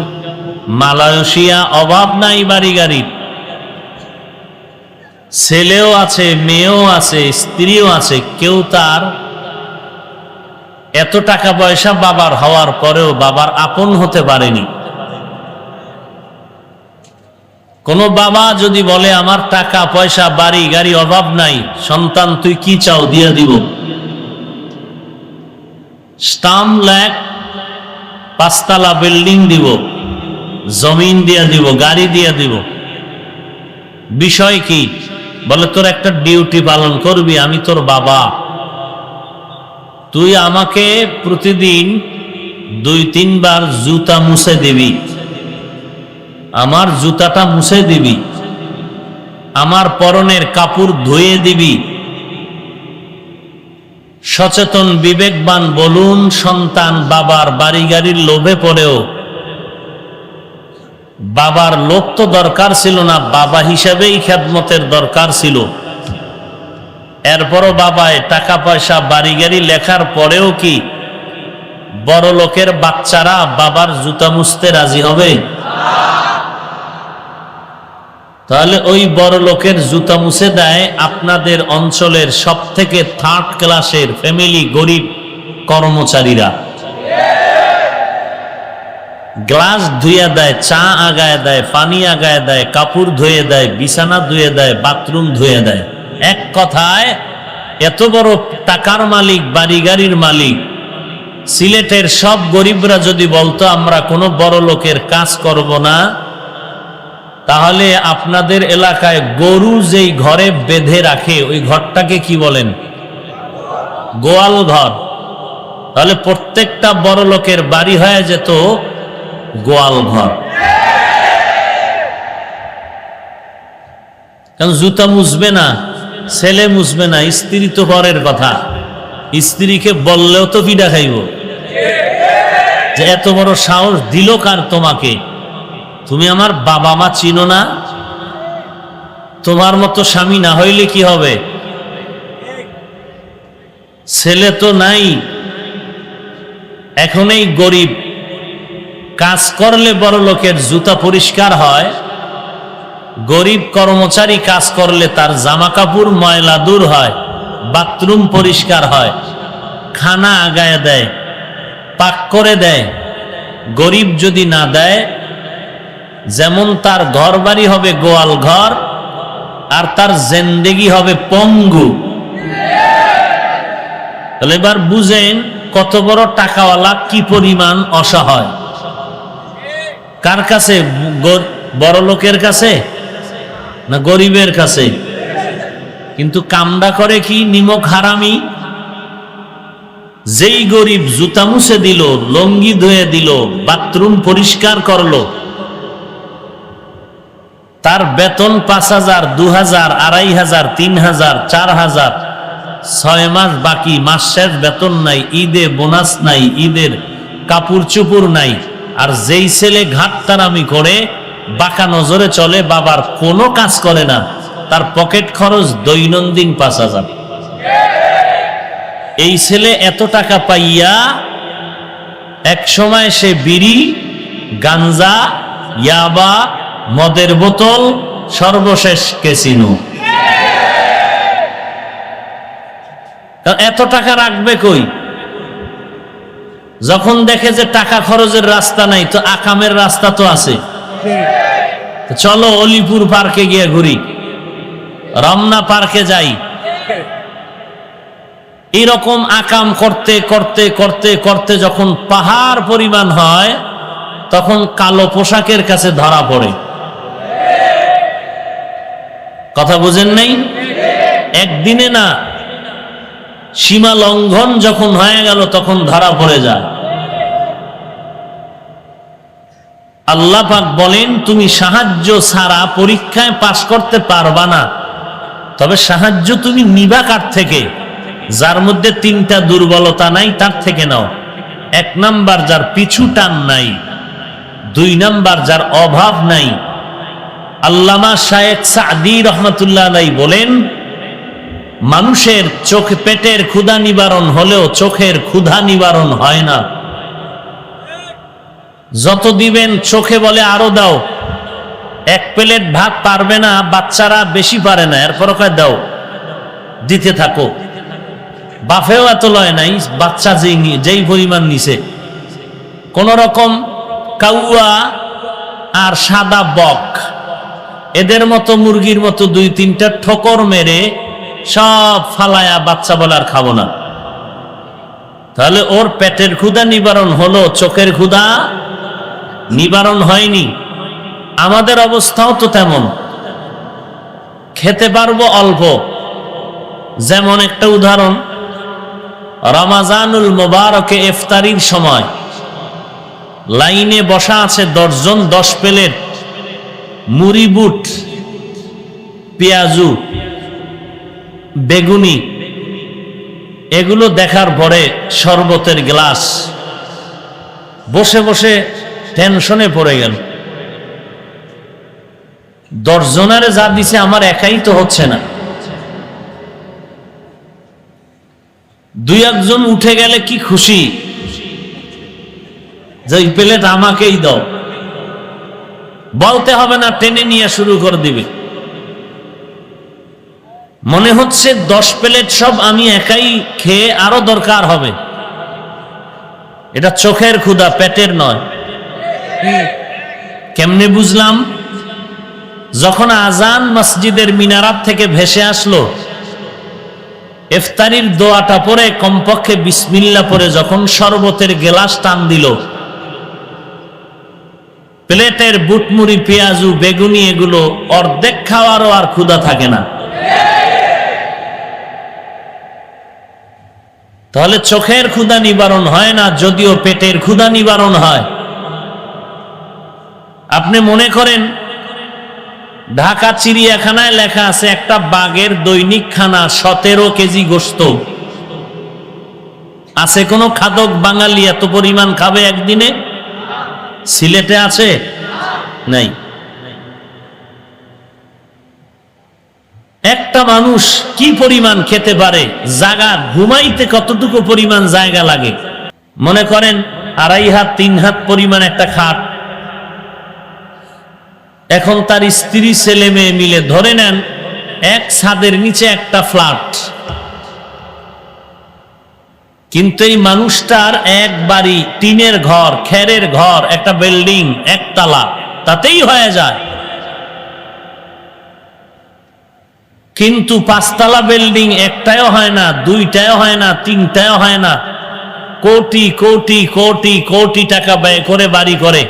Malaysia, অভাব নাই বাড়ি গাড়ির। ছেলেও আছে, মেয়েও আছে, স্ত্রীও আছে। কেউ তার এত টাকা পয়সা বাবার হওয়ার পরেও বাবার আপন হতে পারেনি। কোন বাবা যদি বলে আমার টাকা পয়সা, বাড়ি গাড়ি, অভাব নাই, সন্তান তুই কি চাও দিয়ে দিব, স্টাম্প লেখ, 5 তলা বিল্ডিং দিব, জমিন দিয়ে দিব, গাড়ি দিয়ে দিব। বিষয় কি? বলে তোর একটা ডিউটি পালন করবি, আমি তোর বাবা, তুই আমাকে প্রতিদিন 2-3 বার জুতা মুছে দিবি, আমার জুতাটা মুছে দিবি, আমার পরনের কাপড় ধুয়ে দিবি। সচেতন বিবেকবান বলুন সন্তান বাবার বাড়ি গাড়ির লোভে পড়েও, বাবার লোভ তো দরকার ছিল না, বাবা হিসাবেই খেদমতের দরকার ছিল। এরপরও বাবায় টাকা পয়সা, বাড়ি গাড়ি লেখার পরেও কি বড় লোকের বাচ্চারা বাবার জুতা মুছতে রাজি হবে? তাহলে ওই বড় লোকের জুতা মুছে দেয় আপনাদের অঞ্চলের সব থেকে থার্ড ক্লাসের ফ্যামিলি গরিব কর্মচারীরা। গ্লাস ধুয়ে দেয়, চা আগায় দেয়, পানি আগায় দেয়, কাপড় ধুয়ে দেয়, বিছানা ধুয়ে দেয়, বাথরুম ধুয়ে দেয়। এক কথায় এত বড় টাকার মালিক, বাড়ি গাড়ির মালিক সিলেটের সব গরিবরা যদি বলতো আমরা কোনো বড় লোকের কাজ করব না, তাহলে আপনাদের এলাকায় গরু যেই ঘরে বেঁধে রাখে ওই ঘরটাকে কি বলেন? গোয়াল ঘর। তাহলে প্রত্যেকটা বড় লোকের বাড়ি হয়ে যেত গোয়াল ঘর। কারণ জুতা মুছবে না, ছেলে মুছবে না, স্ত্রী তো পরের কথা। স্ত্রীকে বললেও তো পিঠা খাইব যে এত বড় সাহস দিল কার তোমাকে? তুমি আমার বাবা মা চিনো না? তোমার মতো স্বামী না হইলে কি হবে? ছেলে তো নাই। এখন এই গরিব কাজ করলে বড় লোকের জুতা পরিষ্কার হয়, গরিব কর্মচারী কাজ করলে তার জামা কাপড় ময়লা দূর হয়, বাথরুম পরিষ্কার হয়, খানা আগায় দেয়, পাক করে দেয়। গরিব যদি না দেয়, যেমন তার ঘর বাড়ি হবে গোয়াল ঘর, আর তার জিন্দেগি হবে পঙ্গু। তাহলে এবার বুঝেন কত বড় টাকাওয়ালা কি পরিমাণ অসহায়। কার কাছে? বড় লোকের কাছে না গরিবের কাছে? কিন্তু কামডা করে কি? নিমক হারামি। যেই গরিব জুতা মুছে দিল, লঙ্গি ধুয়ে দিল, বাথরুম পরিষ্কার করলো, তার বেতন 5,000, 2,000, 2,500, 3,000, 4,000, 6 মাস বাকি, মাস শেষ, বেতন নাই, ঈদে বোনাস নাই, ঈদের কাপড় চুপুর নাই। আর যেই ছেলে ঘাটতারামি করে, বাঁকা নজরে চলে, বাবার কোনো কাজ করে না, তার পকেট খরচ দৈনন্দিন 5,000। এই ছেলে এত টাকা পাইয়া এক সময় সে বিড়ি, গাঞ্জা, ইয়াবা, মদের বোতল, সর্বশেষ ক্যাসিনো। এত টাকা রাখবে কই? যখন দেখে যে টাকা খরচের রাস্তা নাই, তো আকামের রাস্তা তো আছে। চলো অলিপুর পার্কে গিয়ে ঘুরি, রমনা পার্কে যাই। এরকম আকাম করতে করতে করতে করতে যখন পাহাড় পরিমাণ হয়, তখন কালো পোশাকের কাছে ধরা পড়ে। কথা বুঝেন নাই? একদিনে না, সীমা লঙ্ঘন যখন হয়ে গেল তখন ধরা পড়ে যায়। আল্লাহ পাক বলেন, তুমি সাহায্য ছাড়া পরীক্ষায় পাশ করতে পারবা না। তবে সাহায্য তুমি নিবা কার থেকে? যার মধ্যে 3টা দুর্বলতা নাই তার থেকে নাও। 1 নাম্বার, যার পিছু টান নাই। 2 নাম্বার, যার অভাব নাই। আল্লামা শায়েখ সাদি রহমাতুল্লাহ আলাইহি বলেন, মানুষের চোখ পেটের ক্ষুধা নিবারণ হলেও চোখের ক্ষুধা নিবারণ হয় না। যত দিবেন চোখে বলে আরো দাও। 1 প্লেট ভাত পারবে না, বাচ্চারা বেশি পারে না, এরপর কয় দাও, দিতে থাকো। বাফেও এত লয় নাই, বাচ্চা যেই পরিমাণ নিছে। কোন রকম কাউয়া আর সাদা বক, এদের মতো মুরগির মতো 2-3টা ঠোকর মেরে সব ফালায়া বাচ্চা বলে আর খাবো না। তাহলে ওর পেটের ক্ষুধা নিবারণ হলো, চোখের ক্ষুধা নিবারণ হয়নি। আমাদের অবস্থাও তো তেমন, খেতে পারবো অল্প। যেমন একটা উদাহরণ, রমাজানুল মুবারকে ইফতারির সময় লাইনে বসা আছে 10 জন, 10 প্লেট মুড়ি, বুট, পেঁয়াজু, বেগুনি, এগুলো দেখার পরে শরবতের গ্লাস, বসে বসে টেনশনে পড়ে গেল। 10 জনের যা দিছে আমার একাই তো হচ্ছে না। 2-1 জন উঠে গেলে কি খুশি যে এই প্লেট আমাকেই দাও। বলতে হবে না, টেনে নিয়ে শুরু করে দিবে। মনে হচ্ছে 10 প্লেট সব আমি একাই খেয়ে আরো দরকার হবে। এটা চোখের ক্ষুধা, পেটের নয়। কেমনে বুঝলাম? যখন আজান মসজিদের মিনারাত থেকে ভেসে আসলো, ইফতারির দোয়াটা পরে কমপক্ষে বিসমিল্লাহ পরে যখন শরবতের গ্লাস টান দিল, প্লেটের বুটমুড়ি, পেঁয়াজু, বেগুনি এগুলো অর্ধেক খাওয়ারও আর ক্ষুধা থাকে না। তাহলে চোখের ক্ষুধা নিবারণ হয় না, যদিও পেটের ক্ষুধা নিবারণ হয়। আপনি মনে করেন ঢাকা চিড়িয়াখানায় লেখা আছে একটা বাঘের দৈনিক খানা 17 কেজি গোশত। আছে কোন খাদক বাঙালি এত পরিমাণ খাবে একদিনে? সিলেটে আছে? নাই। একটা মানুষ কি পরিমাণ খেতে পারে? জায়গা ঘুমাইতে কতটুকু পরিমাণ জায়গা লাগে? মনে করেন 2.5 হাত 3 হাত পরিমাণ একটা খাট। এখন তার স্ত্রী ছেলে মেয়ে মিলে ধরে নেন এক ছাদের নিচে একটা ফ্ল্যাট, কিন্তু এই মানুষটার এক বাড়ি, টিনের ঘর, খেরের ঘর, একটা বিল্ডিং, একতলা, তাতেই হয়ে যায়। কিন্তু 5তলা বিল্ডিং একটাও হয় না, 2টাও হয় না, 3টাও হয় না, কোটি কোটি কোটি কোটি টাকা ব্যয় করে বাড়ি করে।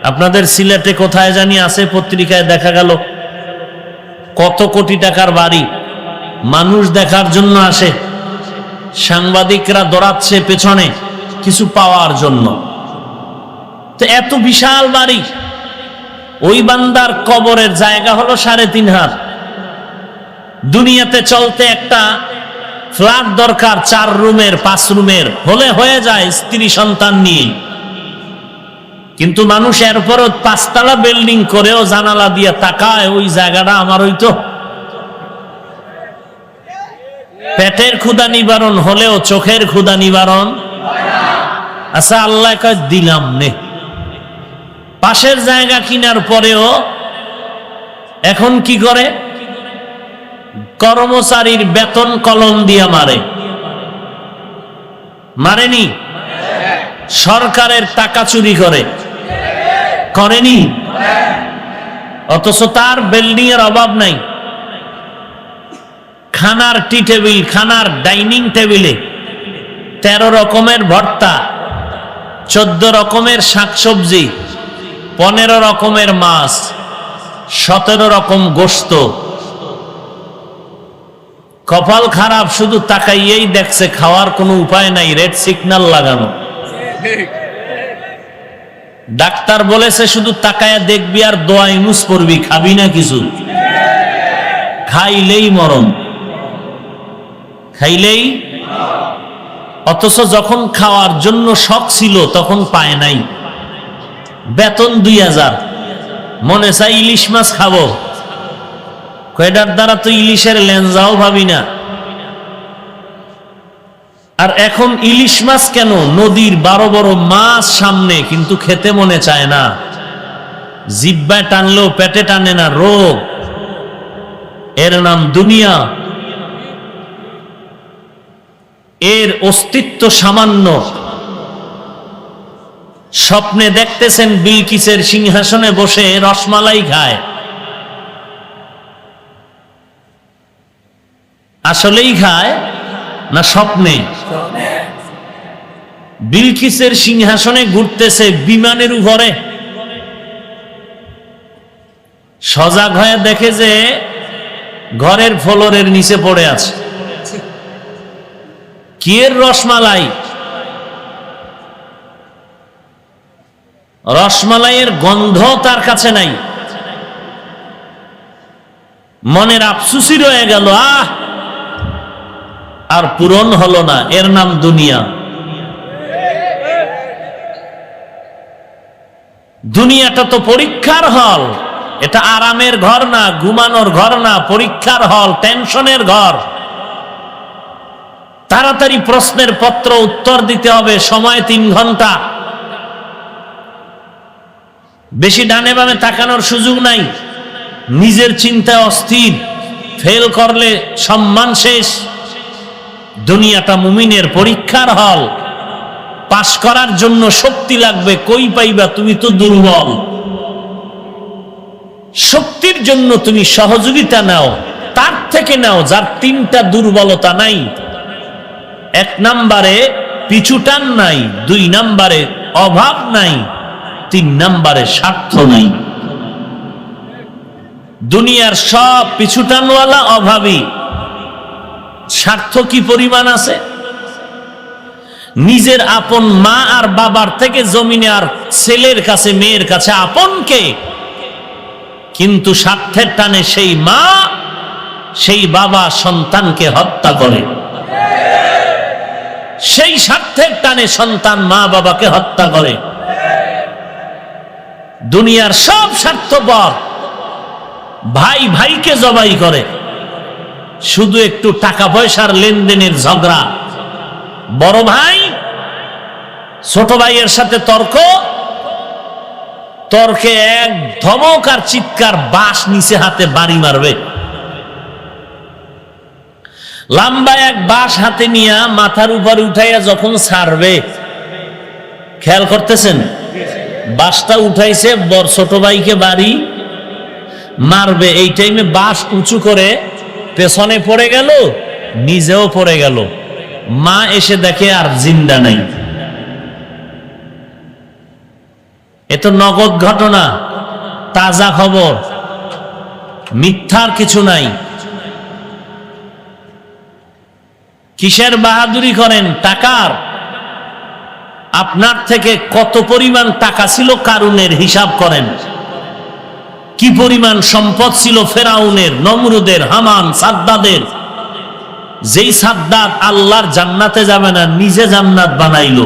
আপনাদের সিলেটে কোথায় জানি আছে, পত্রিকায় দেখা গেল কত কোটি টাকার বাড়ি। মানুষ দেখার জন্য আসে, সাংবাদিকরা দৌড়াচ্ছে পেছনে কিছু পাওয়ার জন্য। তো এত বিশাল বাড়ি, ওই বান্দার কবরের জায়গা হলো 3.5 হাত। দুনিয়াতে চলতে একটা ফ্ল্যাট দরকার 4 রুমের 5 রুমের, হলে হয়ে যায় স্ত্রী সন্তান নিয়ে। কিন্তু মানুষ এরপরও 5তলা বিল্ডিং করেও জানালা দিয়ে তাকায়, ওই জায়গাটা আমার হইতো। পেটের ক্ষুধা নিবারণ হলেও চোখের ক্ষুধা নিবারণ। আচ্ছা, আল্লাহ কয় দিলাম নে। পাশের জায়গা কিনার পরেও এখন কি করে? কর্মচারীর বেতন কলম দিয়া মারে। মারেনি? সরকারের টাকা চুরি করে, করেনি? অথচ তার বিল্ডিং এর অভাব নাই। খানার টি টেবিল, খানার ডাইনিং টেবিলে 13 রকমের ভর্তা, 14 রকমের শাকসবজি, 15 রকমের মাছ, 17 রকম গোশত। কপাল খারাপ, শুধু তাকাইয়েই দেখছে, খাওয়ার কোনো উপায় নাই, রেড সিগন্যাল লাগানো। ডাক্তার বলেছে শুধু তাকায়া দেখবি আর দোয়া ইউনুস পড়বি, খাবি না কিছু। খাইলেই মরণ, খাইলেই। অথচ যখন খাওয়ার জন্য শখ ছিল তখন পায় নাই। বেতন 2000, মনে চাই ইলিশ মাছ খাবো, কয়টার দ্বারা তো ইলিশের লেঞ্জাও ভাবি না। আর এখন ইলিশ মাছ কেন? নদীর 12 বড় মাছ সামনে, কিন্তু খেতে মনে চায় না। জিহ্বায় টানলেও পেটে টানে না, রোগ। এর নাম দুনিয়া। এর অস্তিত্ব সামান্য। স্বপ্নে দেখতেছেন বিলকিসের সিংহাসনে বসে রসমালাই খায়, আসলেই খায় না স্বপ্নে? বিলকিসের সিংহাসনে ঘুরতেছে বিমানের উপরে, সজাগ হয়ে দেখে যে ঘরের ফ্লোরের নিচে পড়ে আছে। কি এর রসমালাই? রসমালাইয়ের গন্ধ তার কাছে নাই। মনের আফসুসি রয়ে গেল, আর পূরণ হলো না। এর নাম দুনিয়া। দুনিয়াটা তো পরীক্ষার হল। এটা আরামের ঘর না, ঘুমানোর ঘর না, পরীক্ষার হল, টেনশনের ঘর। তাড়াতাড়ি প্রশ্নের পত্র উত্তর দিতে হবে, সময় 3 ঘন্টা। বেশি ডানে বামে তাকানোর সুযোগ নাই, নিজের চিন্তায় অস্থির, ফেল করলে সম্মান শেষ। দুনিয়াটা মুমিনের পরীক্ষার হল, পাশ করার জন্য শক্তি লাগবে, কই পাইবা? তুমি তো দুর্বল। শক্তির জন্য তুমি সহযোগিতা নাও, তার থেকে নাও যার তিনটা দুর্বলতা নাই। 1 নম্বরে পিছুটান নাই, 2 নম্বরে অভাব নাই, 3 নম্বরে স্বার্থ নাই। দুনিয়ার সব পিছুটানওয়ালা অভাবী, স্বার্থ কি পরিমাণ আছে? নিজের আপন মা আর বাবার থেকে জমিনে আর ছেলের কাছে মেয়ের কাছে আপন কে? কিন্তু স্বার্থের টানে সেই মা সেই বাবা সন্তানকে হত্যা করে, সেই স্বার্থের টানে সন্তান মা বাবাকে হত্যা করে। দুনিয়ার সব স্বার্থপর, ভাই ভাইকে জবাই করে, শুধু একটু টাকা পয়সার লেনদেনের ঝগড়া। বড় ভাই ছোট ভাইয়ের সাথে তর্ক, তর্কে এক ধমক আর চিৎকার, বাঁশ নিচে হাতে বাড়ি মারবে। লম্বা এক বাঁশ হাতে নিয়ে মাথার উপরে উঠাইয়া যখন ছাড়বে, খেয়াল করতেছেন? বাঁশটা উঠাইছে, ছোট ভাইকে বাড়ি মারবে, এই টাইমে বাঁশ উঁচু করে পেছনে পড়ে গেল, নিজেও পড়ে গেল। মা এসে দেখে আর জিন্দা নাই। এ তো নগদ ঘটনা, তাজা খবর, মিথ্যার কিছু নাই। কিসের বাহাদুরি করেন? টাকার। আপনার থেকে কত পরিমাণ টাকা ছিল কারুনের, হিসাব করেন। কি পরিমাণ সম্পদ ছিল ফেরাউনের, নমরুদের, হামান, সাদ্দাদের। যেই সাদ্দাত আল্লাহর জান্নাতে যাবে না, নিজে জান্নাত বানাইলো।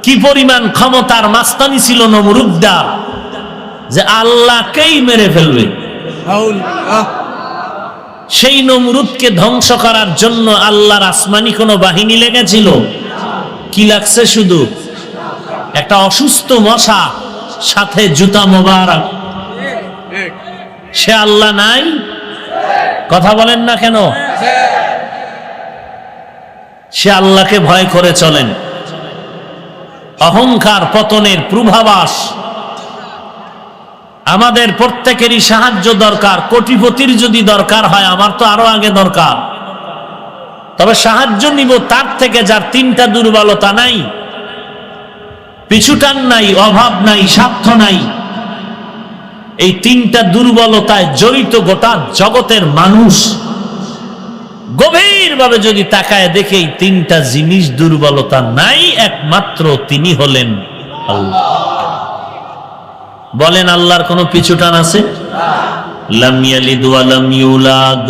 কি পরিমাণ ক্ষমতার মাস্তানি ছিল নমরুদ্দার, যে আল্লাহকেই মেরে ফেলবে। সেই নমরুদকে ধ্বংস করার জন্য আল্লাহর আসমানি কোন বাহিনী লেগেছিল? কি লাগছে? শুধু একটা অসুস্থ মশা, সাথে জুতা মোবারক। সে আল্লাহ নাই? কথা বলেন না কেন? সে আল্লাহকে ভয় করে চলেন। অহংকার পতনের পূর্বাভাস। আমাদের প্রত্যেকেরই সাহায্য দরকার। কোটিপতির যদি দরকার হয়, আমার তো আরো আগে দরকার, তবে সাহায্য নিব তার থেকে যার তিনটা দুর্বলতা নাই, পিছুটান নাই, অভাব নাই, স্বার্থ নাই। এই তিনটা দুর্বলতায় জড়িত গোটা জগতের মানুষ। গভীরভাবে যদি তাকায় দেখে এই তিনটা জিনিস দুর্বলতা নাই, একমাত্র তিনি হলেন আল্লাহ। বলেন, আল্লাহর কোনো পিছুটান আছে? লাম ইয়ালিদ ওয়া লাম ইউলাদ।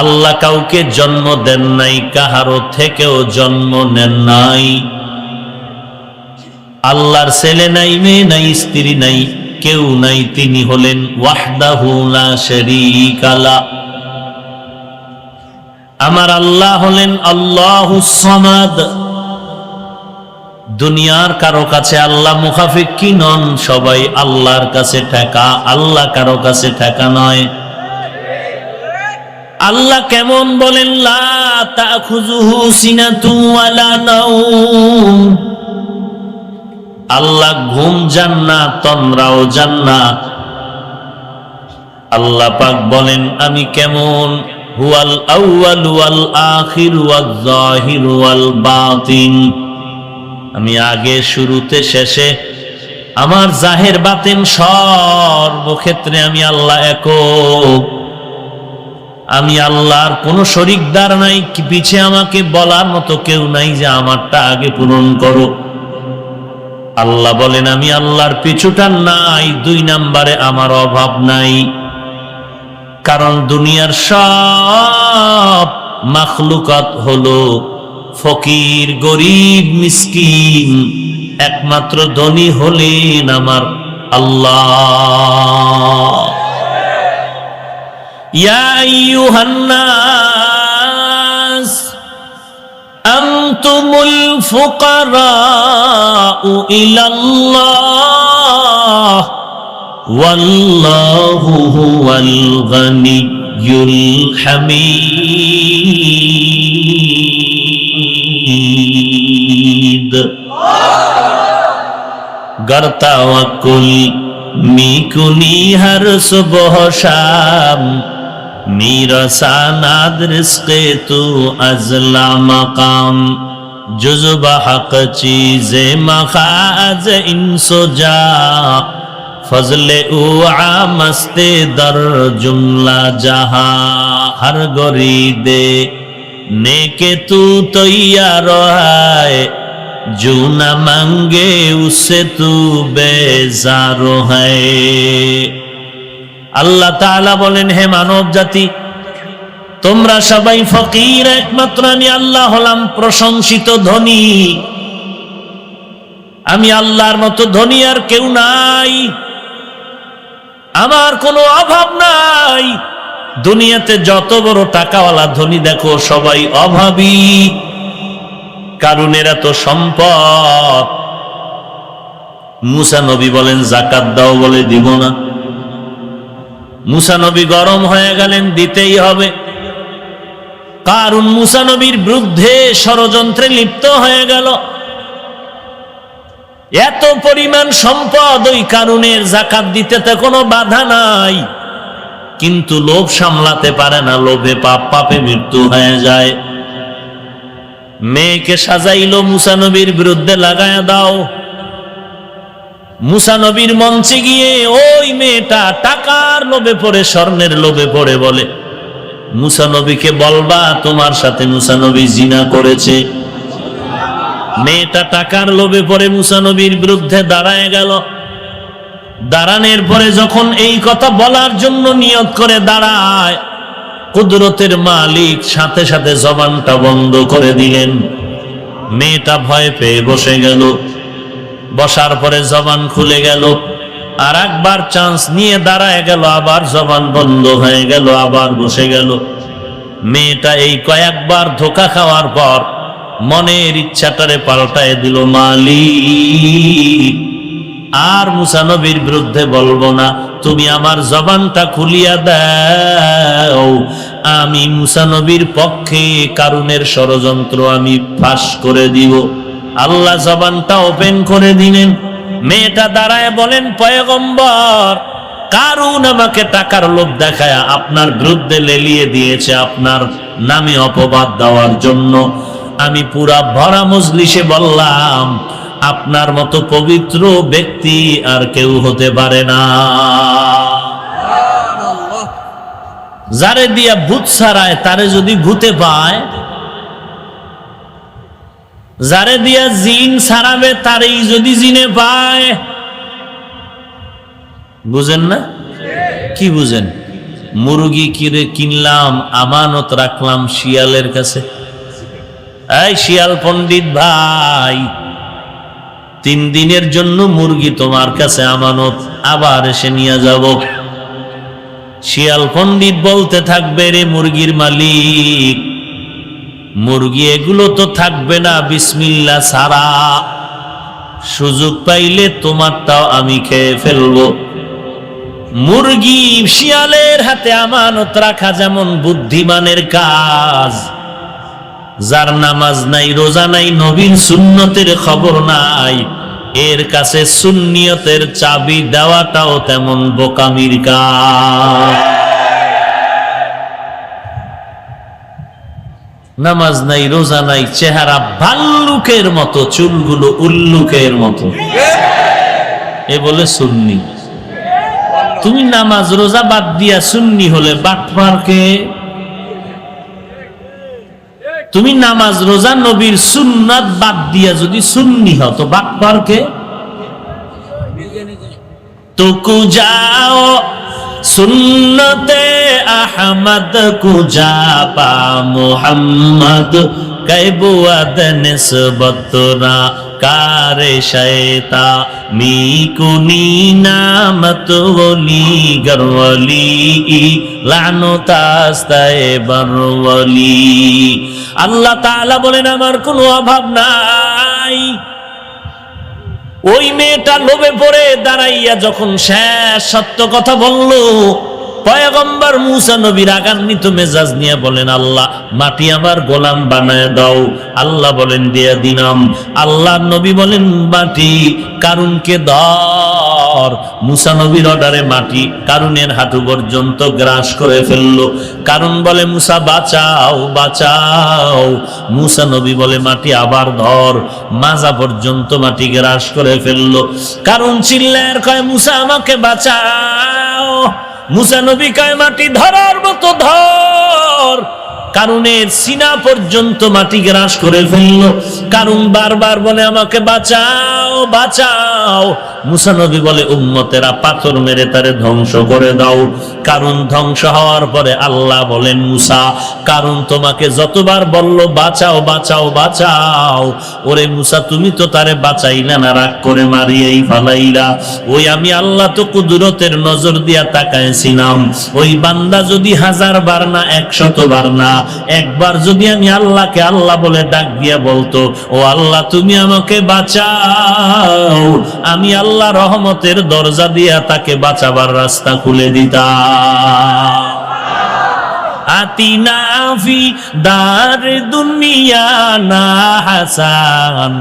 আল্লাহ কাউকে জন্ম দেন নাই, কাহারো থেকেও জন্ম নেন নাই। আল্লাহর ছেলে নাই, মেয়ে নাই, স্ত্রী নাই, কেউ নাই। তিনি হলেন ওয়াহদাহু লা শারীকা লা। আমার আল্লাহ হলেন আল্লাহুস সামাদ। দুনিয়ার কারো কাছে আল্লাহ মুখাফিক্কি নন, সবাই আল্লাহর কাছে ঠেকা, আল্লাহ কারো কাছে ঠেকা নয়। আল্লাহ কেমন বলেন? লা তাখুযুহু সিনাতু ওয়ালা নাওম। আল্লাহ ঘুম যান না, তন্দ্রাও যান না। আল্লাহ পাক বলেন, আমি কেমন? হুয়াল আউয়াল ওয়াল আখির ওয়াল যাহির ওয়াল বাতিন। আমি আগে, শুরুতে, শেষে, আমার জাহের বাতিন সর্বক্ষেত্রে আমি আল্লাহ একক। আমি আল্লাহর কোনো শরিকদার নাই, পিছে আমাকে বলার মতো কেউ নাই যে আমারটা আগে পূরণ করো। আল্লাহ বলেন, আমি আল্লাহর পিছুটান নাই। 2 নম্বরে আমার অভাব নাই। কারণ দুনিয়ার সব মাখলুকাত হলো ফকির, গরিব, মিসকিন। একমাত্র ধনী হলেন আমার আল্লাহ। ইয়া আইয়ুহান নাস আনতুমুল ফুকারাউ ইলাল্লাহ আল্লাহ ওয়াল্লাহু হুয়াল গানিয়ুল হামিদ। गर तवक्कुल मिकुनी हर सुबह शाम मेरा सानाद रिस्क़े तू अज़ला मकाम जुज़्ब हक़ चीज़े मखाज़ इंसो जा फज़ले उ आमस्ते दर जुमला जहां हर गरीदे नेके तू तैयार है जो न मांगे उससे तू बेजार है। আল্লাহ তাআলা বলেন, হে মানব জাতি, তোমরা সবাই ফকির, একমাত্র আমি আল্লাহ হলাম প্রশংসিত ধনী। আমি আল্লাহর মতো ধনী আর কেউ নাই, আমার কোনো অভাব নাই। দুনিয়াতে যত বড় টাকাওয়ালা ধনী দেখো সবাই অভাবী। কারুনের এত সম্পদ, মুসা নবী বলেন যাকাত দাও, বলে দিব না। মুসা নবী গরম হয়ে গেলেন, দিতেই হবে। কারুন মুসা নবীর বিরুদ্ধে ষড়যন্ত্রে লিপ্ত হয়ে গেল। এত পরিমাণ সম্পদ ওই কারুনের, যাকাত দিতে তো কোনো বাধা নাই, কিন্তু লোভ সামলাতে পারে না, লোভে পাপ, পাপে মৃত্যু হয়ে যায়। মেয়েকে সাজাইলো, মুসা নবীর বিরুদ্ধে লাগায়া দাও। মুসা নবীর মঞ্চে গিয়ে ওই মেয়েটা টাকার লোভে পড়ে, স্বর্ণের লোভে পড়ে বলে, মুসা নবীকে বলবা তোমার সাথে মুসা নবী জিনা করেছে। মেয়েটা টাকার লোভে পড়ে মুসা নবীর বিরুদ্ধে দাঁড়ায় গেল। দাঁড়ানোর পরে যখন এই কথা বলার জন্য নিয়ত করে দাঁড়ায়, কুদরতের মালিক সাথে সাথে জবানটা বন্ধ করে দিলেন। মেয়েটা ভয় পেয়ে বসে গেল। বসার পরে জবান খুলে গেল। আর একবার চান্স নিয়ে দাঁড়ায় গেল, আবার জবান বন্ধ হয়ে গেল, আবার বসে গেল। মেয়েটা এই কয়েকবার ধোঁকা খাওয়ার পর মনের ইচ্ছাটারে পাল্টায় দিল, মালিক আর মুসা নবীর বিরুদ্ধে বলবো না, তুমি আমার জবানটা খুলিয়া দাও, আমি মুসা নবীর পক্ষে কারুনের ষড়যন্ত্র আমি ফাঁস করে দিব। আল্লাহ জবানটা ওপেন করে দিলেন। মেয়েটা দাঁড়ায় বলেন, পয়গম্বর, কারুন আমাকে টাকার লোভ দেখায় আপনার বিরুদ্ধে লেলিয়ে দিয়েছে আপনার নামে অপবাদ দেওয়ার জন্য। আমি পুরা ভরা মজলিসে বললাম, আপনার মতো পবিত্র ব্যক্তি আর কেউ হতে পারে না। যারে দিয়া ভূত ছাড়ায় তারে যদি ভূতে পায়, যারে দিয়া জিন ছাড়াবে তারেই যদি জিনে পায়। বুঝেন না? কি বুঝেন? মুরগি কিরে কিনলাম, আমানত রাখলাম শিয়ালের কাছে। এই শিয়াল পণ্ডিত ভাই, 3 দিনের জন্য মুরগি তোমার কাছে আমানত, আবার এসে নিয়ে যাব। শিয়াল পণ্ডিত বলতে থাকবে, রে মুরগির মালিক, মুরগি এগুলো তো থাকবে না বিসমিল্লাহ ছাড়া, সুযোগ পাইলে তোমারটাও আমি খেয়ে ফেলবো। মুরগি শিয়ালের হাতে আমানত রাখা যেমন বুদ্ধিমানের কাজ, যার নামাজ নাই, রোজা নাই, নবীর সুন্নতের খবর নাই, এর কাছে সুন্নিয়তের চাবি দেওয়াটাও তেমন বোকামির কাজ। নামাজ নাই, রোজা নাই, চেহারা ভাল্লুকের মতো, চুলগুলো উল্লুকের মতো, এ বলে সুন্নি। তুমি নামাজ রোজা বাদ দিয়া সুন্নি হলে বাটপারকে? তুমি নামাজ রোজা নবীর সুন্নাত বাদ দিয়া যদি সুন্নি হতো, বাটপারকে? তুকু যাও সুন্নতে আহমদ কুজা পা মুহাম্মদ कैबुअद निस्बतरा कारे शैता मीकुनी नामत वली गरवली लानो तास्ताए बरवली। আল্লাহ তাআলা বলেন আমার কোনো অভাব নাই, ওই মেয়েটা লোভে পড়ে দাঁড়াইয়া যখন শেষ সত্য কথা বলল, পয়গম্বর মুসা নবী রাগান্বিত মেজাজ নিয়ে বলেন, আল্লাহ মাটি আমার গোলাম বানায় দাও। আল্লাহ বলেন, দিয়া দিলাম। আল্লাহ নবী বলেন, মাটি কারুনকে ধর। মুসা নবীর অর্ডারে মাটি কারুনের হাঁটু পর্যন্ত গ্রাস করে ফেললো। কারুন বলে, মুসা বাঁচাও বাঁচাও। মুসা নবী বলে, মাটি আবার ধর। মাজা পর্যন্ত মাটি গ্রাস করে ফেললো। কারুন চিল্লায় কয়, মুসা আমাকে বাঁচাও। মুসা নবী কয়, মাটি ধরার মতো ধর। কারুনের সিনা পর্যন্ত মাটি গ্রাস করে ফেলল। কারুন বারবার বলে, আমাকে বাঁচাও বাঁচাও। মুসা নবী বলে, উম্মতেরা পাথর মেরে তারে ধ্বংস করে দাও। কারুন ধ্বংস হওয়ার পরে আল্লাহ বলেন, মুসা কারুন তোমাকে যতবার বলল বাঁচাও বাঁচাও বাঁচাও, ওরে মুসা তুমি তো তারে বাঁচাইলা না, রাগ করে মারিয়েই ফালাইলা। ওই আমি আল্লাহ তো কুদরতের নজর দিয়া তাকাইছিলাম, ওই বান্দা যদি 1000 বার না 100 বার না একবার যদি আমি আল্লাহকে আল্লাহ বলে ডাক দিয়া বলতো, ও আল্লাহ তুমি আমাকে বাঁচাও, আমি আল্লাহ রহমতের দরজা দিয়া তাকে বাঁচাবার রাস্তা খুলে দিতাম। আতিনা ফি দার দুনিয়া না হাসান,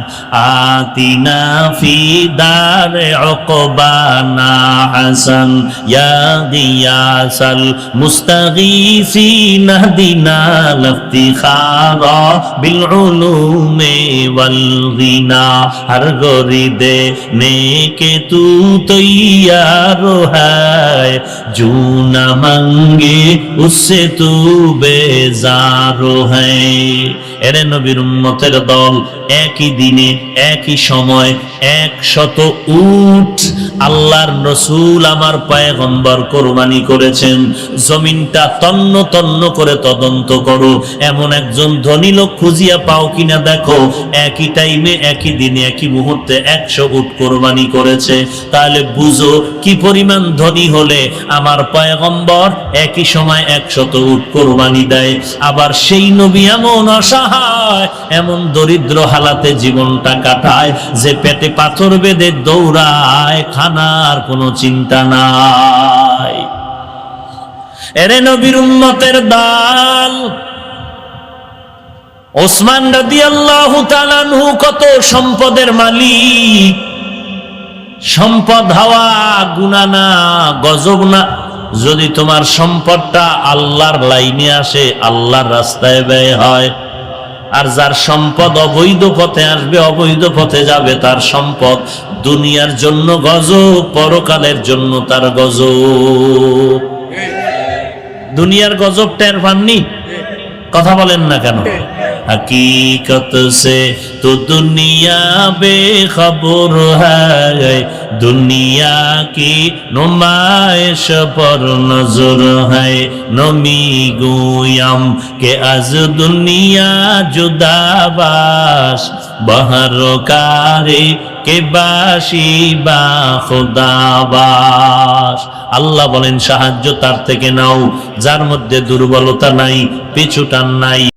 আতিনা ফি দার উকবা না হাসান, ইয়া গিয়াসাল মুস্তাগীসিন দিনা লফতিখারা বিল উলুমে ওয়াল গিনা, হর গরিদে নেকে তু তৈয়ার है, जो न मांगे उससे तू বেজারো হ্যায়। এরে নবীর উম্মতের দল, একই দিনে একই সময় 100 উট আল্লাহর রসূল আমার পয়গম্বর কোরবানি করেছেন। জমিনটা তন্ন তন্ন করে তদন্ত করো, এমন একজন ধনী লোক খুঁজিয়া পাও কিনা দেখো, একই টাইমে একই দিনে একই মুহূর্তে 100 উট কোরবানি করেছে। তাহলে বুঝো কি পরিমাণ ধনী হলে আমার পয়গম্বর একই সময় 100 উট কোরবানি দেয়। আবার সেই নবী এমন অসহায়, এমন দরিদ্র হালাতে জীবনটা কাটায় যে পেটে পাথর বেঁধে দৌড়ায়, খানার কোনো চিন্তা নাই। এরে নবীর উম্মতের দল, ওসমান রাদিয়াল্লাহু তাআলা আনহু কত সম্পদের মালিক। সম্পদ হওয়া গুনাহ না, গজব না, যদি তোমার সম্পদটা আল্লাহর লাইনে আসে, আল্লাহর রাস্তায় ব্যয় হয়। আর যার সম্পদ অবৈধ পথে আসবে, অবৈধ পথে যাবে, তার সম্পদ দুনিয়ার জন্য গজব, পরকালের জন্য তার গজব। দুনিয়ার গজব টের পাননি? কথা বলেন না কেন? हकीकत से तो दुनिया बेखबर है, दुनिया की नुमाइश पर नजर है, नमी गोयम के आज दुनिया जुदाबाश, बहर कारे কে বাসি বা খোদাবাস। আল্লাহ বলেন সাহায্য তার থেকে নাও যার মধ্যে দুর্বলতা নাই, পিছুটান নাই।